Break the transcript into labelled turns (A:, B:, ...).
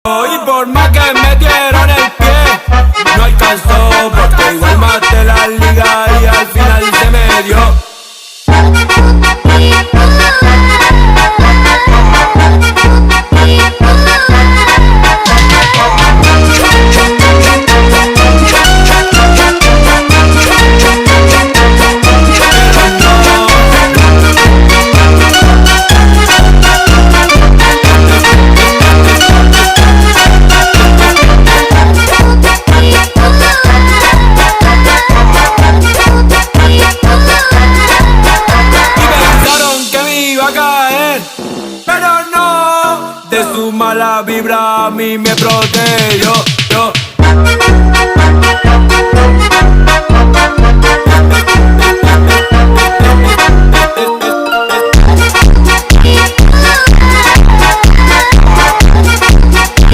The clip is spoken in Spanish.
A: Y por más que metieron el pie, no alcanzó, porque igual maté la liga y al final se me dio. Pero no, de su mala vibra a mí me protegió.